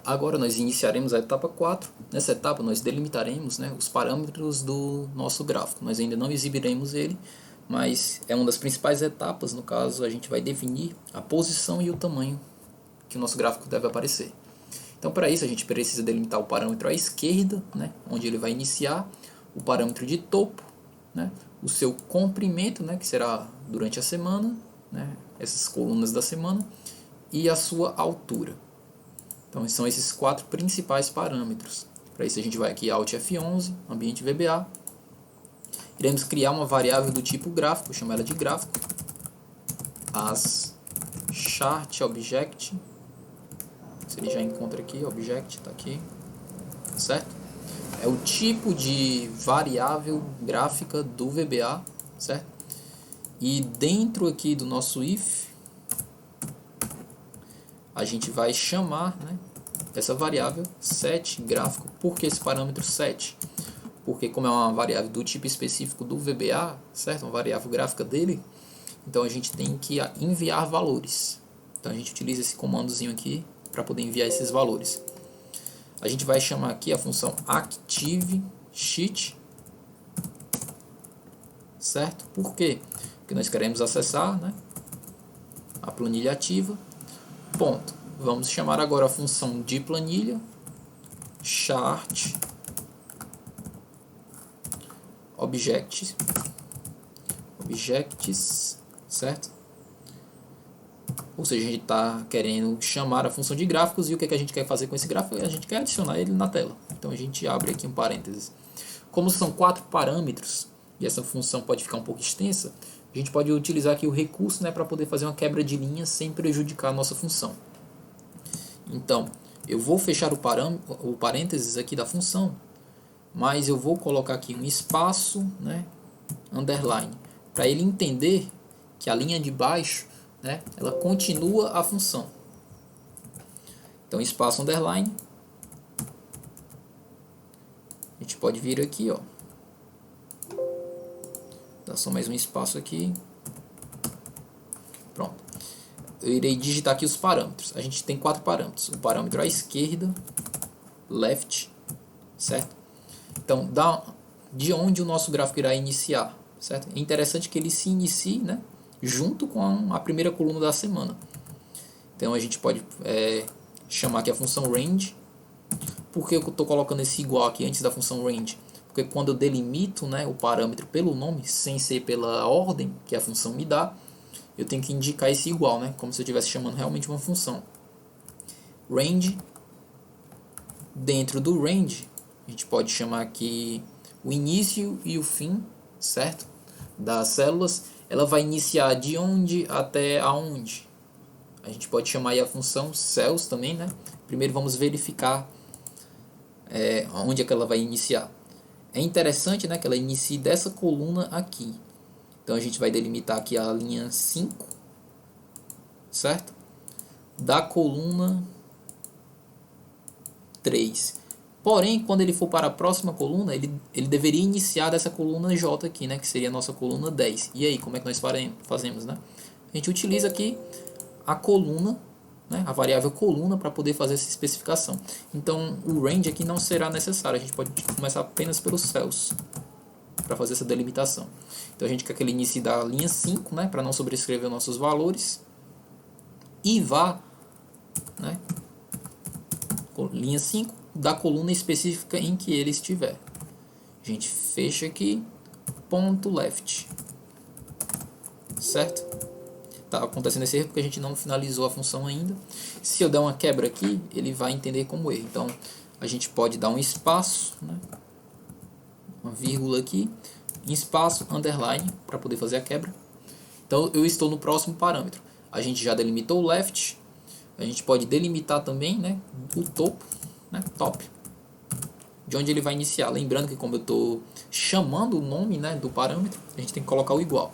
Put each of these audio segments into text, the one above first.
Agora nós iniciaremos a etapa 4. Nessa etapa nós delimitaremos, né, os parâmetros do nosso gráfico. Nós ainda não exibiremos ele, mas é uma das principais etapas. No caso, a gente vai definir a posição e o tamanho que o nosso gráfico deve aparecer. Então, para isso, a gente precisa delimitar o parâmetro à esquerda, né, onde ele vai iniciar, o parâmetro de topo, né, o seu comprimento, né, que será durante a semana, né, essas colunas da semana, e a sua altura. Então, são esses 4 principais parâmetros. Para isso, a gente vai aqui Alt F11, ambiente VBA. Iremos criar uma variável do tipo gráfico, chama ela de gráfico. As chart object. Se ele já encontra aqui, object, está aqui, certo? É o tipo de variável gráfica do VBA, certo? E dentro aqui do nosso if, a gente vai chamar, né, essa variável setGráfico. Por que esse parâmetro set? Porque como é uma variável do tipo específico do VBA, certo? Uma variável gráfica dele, então a gente tem que enviar valores. Então a gente utiliza esse comandozinho aqui para poder enviar esses valores. A gente vai chamar aqui a função ActiveSheet, certo? Por quê? Porque nós queremos acessar, né, a planilha ativa. Ponto. Vamos chamar agora a função de planilha chart objects, certo? Ou seja, a gente está querendo chamar a função de gráficos e o que a gente quer fazer com esse gráfico? A gente quer adicionar ele na tela. Então a gente abre aqui um parênteses. Como são 4 parâmetros e essa função pode ficar um pouco extensa, a gente pode utilizar aqui o recurso, né, para poder fazer uma quebra de linha sem prejudicar a nossa função. Então, eu vou fechar o parênteses aqui da função, mas eu vou colocar aqui um espaço, né, underline, para ele entender que a linha de baixo, né, ela continua a função. Então, espaço underline, a gente pode vir aqui, ó, dá só mais um espaço aqui, pronto. Eu irei digitar aqui os parâmetros. A gente tem 4 parâmetros. O parâmetro à esquerda, left, certo? Então, de onde o nosso gráfico irá iniciar, certo? É interessante que ele se inicie, né, junto com a primeira coluna da semana. Então, a gente pode chamar aqui a função range. Por que eu estou colocando esse igual aqui antes da função range? Porque quando eu delimito, né, o parâmetro pelo nome, sem ser pela ordem que a função me dá, eu tenho que indicar esse igual, né? Como se eu estivesse chamando realmente uma função. Range. Dentro do range, a gente pode chamar aqui o início e o fim, certo? Das células. Ela vai iniciar de onde até aonde. A gente pode chamar aí a função cells também, né? Primeiro vamos verificar onde é que ela vai iniciar. É interessante, né, que ela inicie dessa coluna aqui. Então a gente vai delimitar aqui a linha 5, certo? Da coluna 3. Porém, quando ele for para a próxima coluna, ele deveria iniciar dessa coluna J aqui, né? Que seria a nossa coluna 10. E aí, como é que nós fazemos, né? A gente utiliza aqui a coluna, né, a variável coluna, para poder fazer essa especificação. Então, o range aqui não será necessário. A gente pode começar apenas pelos cells para fazer essa delimitação. Então a gente quer que ele inicie da linha 5, né, para não sobrescrever nossos valores, e vá, né, linha 5 da coluna específica em que ele estiver. A gente fecha aqui, ponto left, certo? Está acontecendo esse erro porque a gente não finalizou a função ainda. Se eu der uma quebra aqui, ele vai entender como erro. Então a gente pode dar um espaço, né, uma vírgula aqui, espaço, underline, para poder fazer a quebra. Então eu estou no próximo parâmetro. A gente já delimitou o left. A gente pode delimitar também, né, o topo, né, top, de onde ele vai iniciar. Lembrando que como eu estou chamando o nome, né, do parâmetro, a gente tem que colocar o igual.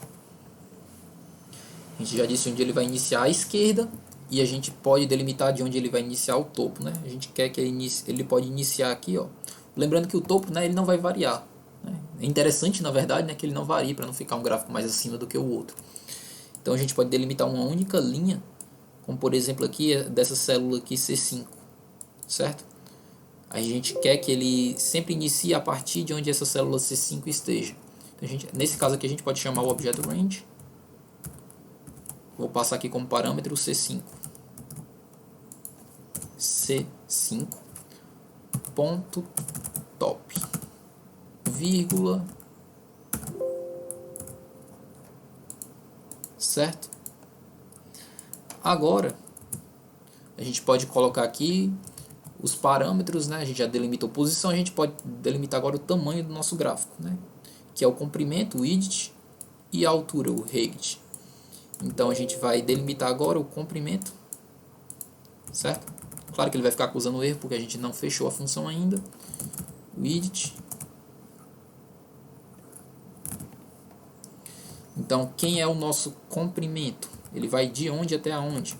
A gente já disse onde ele vai iniciar à esquerda. E a gente pode delimitar de onde ele vai iniciar o topo, né? A gente quer que ele pode iniciar aqui, ó. Lembrando que o topo, né, ele não vai variar. É interessante, na verdade, né, que ele não varie para não ficar um gráfico mais acima do que o outro. Então a gente pode delimitar uma única linha, como por exemplo aqui dessa célula aqui C5, certo? A gente quer que ele sempre inicie a partir de onde essa célula C5 esteja. Então, nesse caso aqui a gente pode chamar o objeto range. Vou passar aqui como parâmetro C5. C5 ponto top, vírgula, certo? Agora a gente pode colocar aqui os parâmetros, né? A gente já delimitou posição, a gente pode delimitar agora o tamanho do nosso gráfico, né? Que é o comprimento, o width, e a altura, o height. Então a gente vai delimitar agora o comprimento, certo? Claro que ele vai ficar acusando erro porque a gente não fechou a função ainda. Width. Então quem é o nosso comprimento? Ele vai de onde até aonde?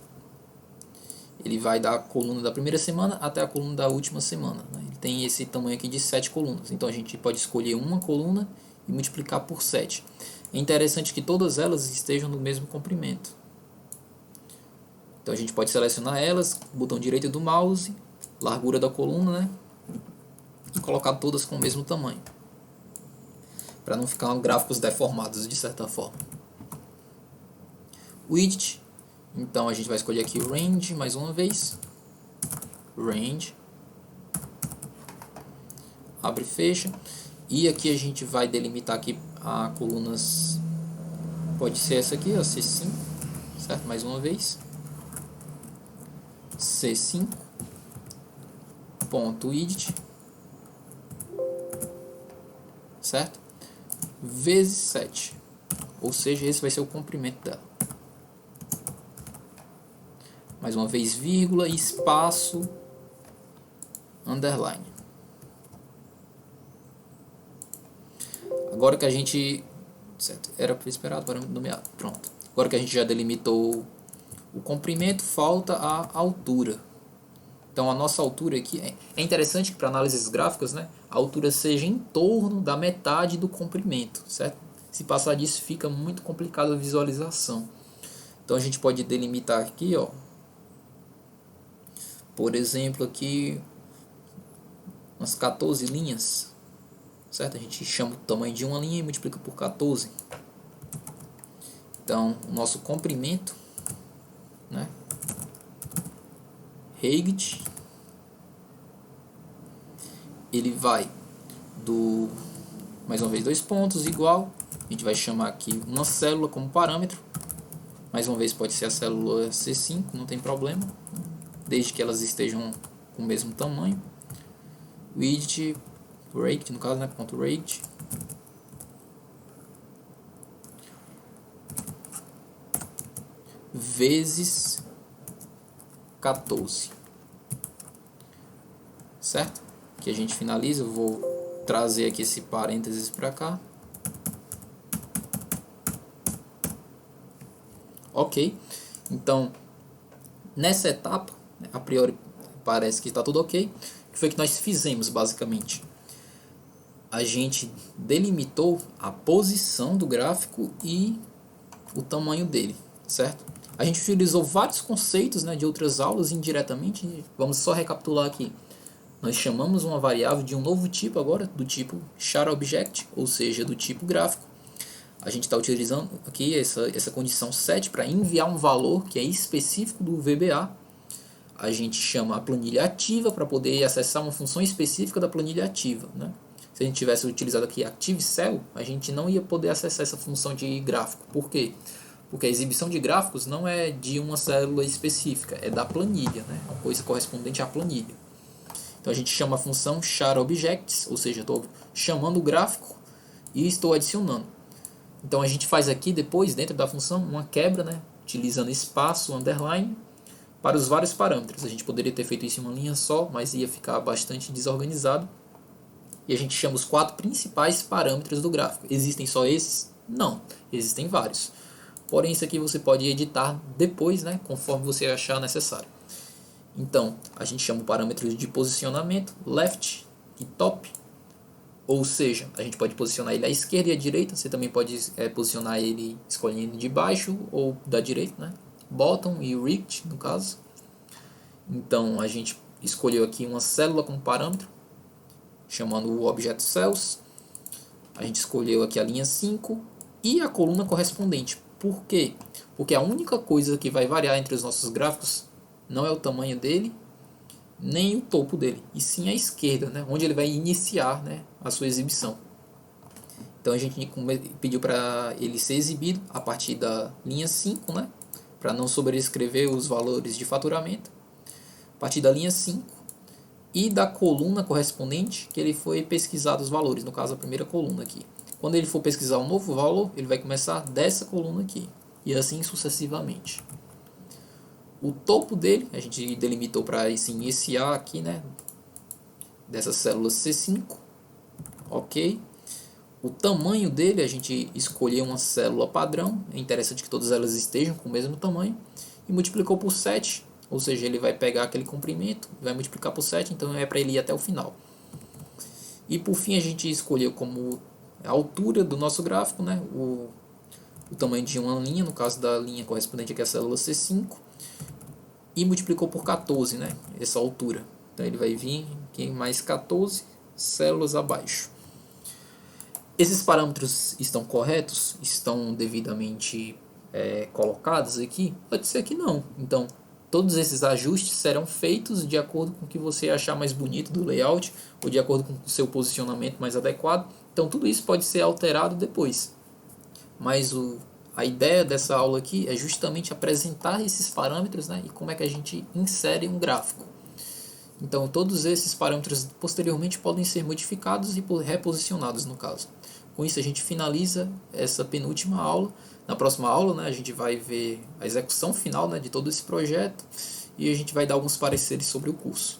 Ele vai da coluna da primeira semana até a coluna da última semana, né? Ele tem esse tamanho aqui de 7 colunas. Então a gente pode escolher uma coluna e multiplicar por 7. É interessante que todas elas estejam no mesmo comprimento. Então a gente pode selecionar elas, botão direito do mouse, largura da coluna, né? E colocar todas com o mesmo tamanho, para não ficar gráficos deformados de certa forma. Width, então a gente vai escolher aqui o range mais uma vez. Range. Abre e fecha. E aqui a gente vai delimitar aqui a colunas. Pode ser essa aqui, ó, C5, certo? Mais uma vez. C5 ponto width, certo? Vezes 7, ou seja, esse vai ser o comprimento dela. Mais uma vez, vírgula, espaço, underline. Agora que a gente, certo, era esperado para nomear, pronto. Agora que a gente já delimitou o comprimento, falta a altura. Então a nossa altura aqui é interessante que para análises gráficas, né, a altura seja em torno da metade do comprimento, certo? Se passar disso fica muito complicado a visualização. Então a gente pode delimitar aqui, ó, por exemplo, aqui umas 14 linhas, certo? A gente chama o tamanho de uma linha e multiplica por 14. Então o nosso comprimento, né, height, ele vai do, mais uma vez, 2 pontos, igual, a gente vai chamar aqui uma célula como parâmetro, mais uma vez pode ser a célula C5, não tem problema, desde que elas estejam com o mesmo tamanho. Width, rate, no caso, né, ponto rate, vezes 14, certo? Que a gente finaliza. Eu vou trazer aqui esse parênteses para cá. Ok, então nessa etapa, a priori parece que está tudo ok. O que foi que nós fizemos basicamente? A gente delimitou a posição do gráfico e o tamanho dele, certo? A gente utilizou vários conceitos, né, de outras aulas indiretamente. Vamos só recapitular aqui. Nós chamamos uma variável de um novo tipo agora, do tipo char_object, ou seja, do tipo gráfico. A gente está utilizando aqui essa condição set para enviar um valor que é específico do VBA. A gente chama a planilha ativa para poder acessar uma função específica da planilha ativa, né? Se a gente tivesse utilizado aqui ActiveCell, a gente não ia poder acessar essa função de gráfico. Por quê? Porque a exibição de gráficos não é de uma célula específica, é da planilha, né? Uma coisa correspondente à planilha. Então a gente chama a função char_objects, ou seja, estou chamando o gráfico e estou adicionando. Então a gente faz aqui depois, dentro da função, uma quebra, né, utilizando espaço, underline, para os vários parâmetros. A gente poderia ter feito isso em uma linha só, mas ia ficar bastante desorganizado. E a gente chama os 4 principais parâmetros do gráfico. Existem só esses? Não, existem vários. Porém, isso aqui você pode editar depois, né, conforme você achar necessário. Então, a gente chama o parâmetro de posicionamento, left e top. Ou seja, a gente pode posicionar ele à esquerda e à direita. Você também pode posicionar ele escolhendo de baixo ou da direita, né? Bottom e right, no caso. Então, a gente escolheu aqui uma célula como parâmetro, chamando o objeto cells. A gente escolheu aqui a linha 5 e a coluna correspondente. Por quê? Porque a única coisa que vai variar entre os nossos gráficos não é o tamanho dele, nem o topo dele, e sim a esquerda, né, onde ele vai iniciar, né, a sua exibição. Então a gente pediu para ele ser exibido a partir da linha 5, né, para não sobrescrever os valores de faturamento, a partir da linha 5 e da coluna correspondente que ele foi pesquisar os valores, no caso a primeira coluna aqui. Quando ele for pesquisar um novo valor, ele vai começar dessa coluna aqui, e assim sucessivamente. O topo dele, a gente delimitou para se iniciar aqui, né, dessa célula C5, ok. O tamanho dele, a gente escolheu uma célula padrão, é interessante que todas elas estejam com o mesmo tamanho, e multiplicou por 7, ou seja, ele vai pegar aquele comprimento, vai multiplicar por 7, então é para ele ir até o final. E por fim a gente escolheu como a altura do nosso gráfico, né, o tamanho de uma linha, no caso da linha correspondente aqui à célula C5, e multiplicou por 14, né, essa altura. Então ele vai vir aqui mais 14 células abaixo. Esses parâmetros estão corretos? Estão devidamente colocados aqui? Pode ser que não. Então, todos esses ajustes serão feitos de acordo com o que você achar mais bonito do layout, ou de acordo com o seu posicionamento mais adequado. Então, tudo isso pode ser alterado depois. Mas a ideia dessa aula aqui é justamente apresentar esses parâmetros, né, e como é que a gente insere um gráfico. Então, todos esses parâmetros posteriormente podem ser modificados e reposicionados no caso. Com isso, a gente finaliza essa penúltima aula. Na próxima aula, né, a gente vai ver a execução final, né, de todo esse projeto, e a gente vai dar alguns pareceres sobre o curso.